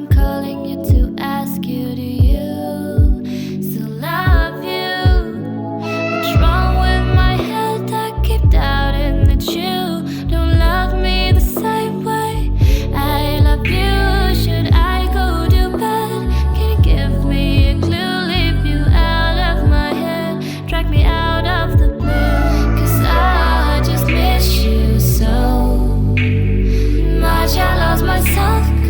I'm calling you to ask you, do you still love you? What's wrong with my head? I keep doubting that you don't love me the same way I love you. Should I go to bed? Can you give me a clue? Leave you out of my head, drag me out of the blue. 'Cause I just miss you so much. I lost my self-control.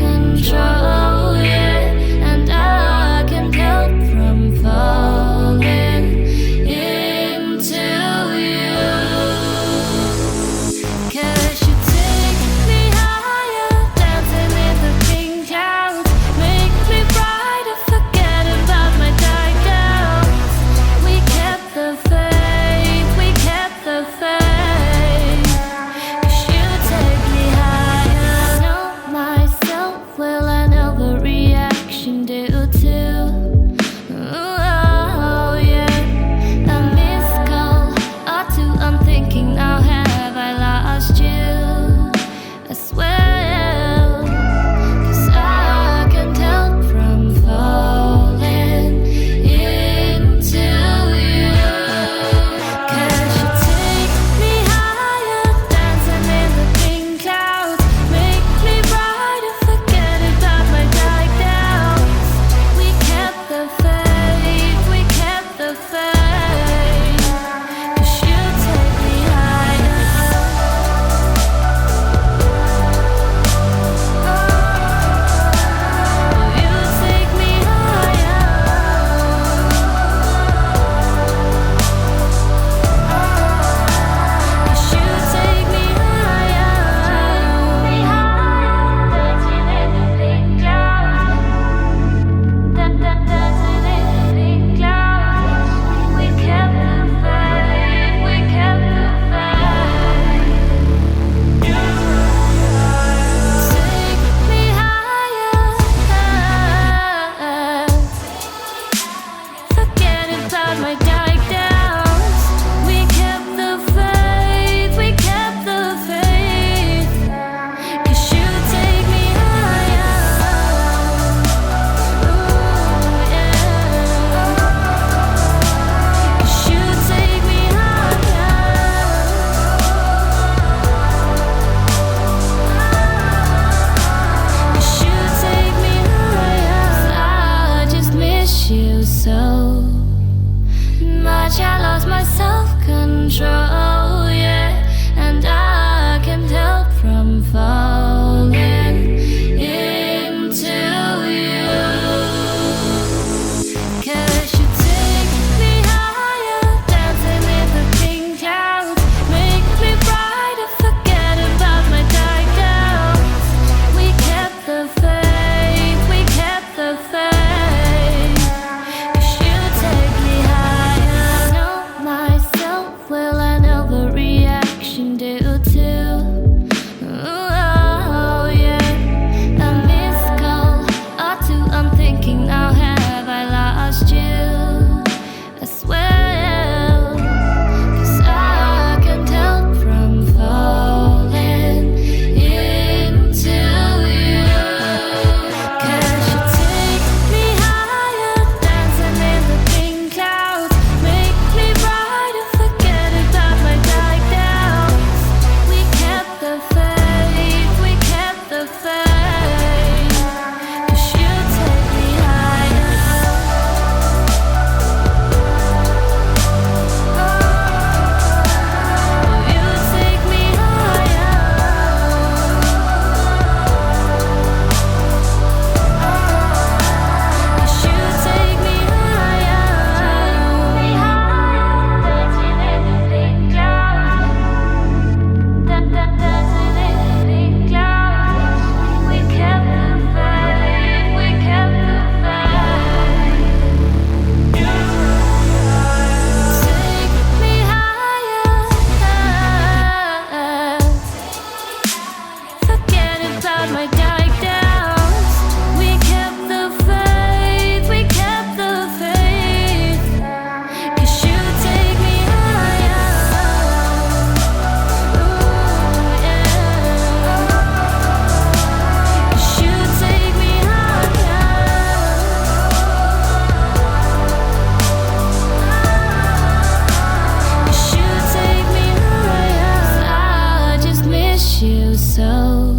so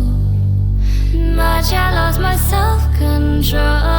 much. I lost my self-control.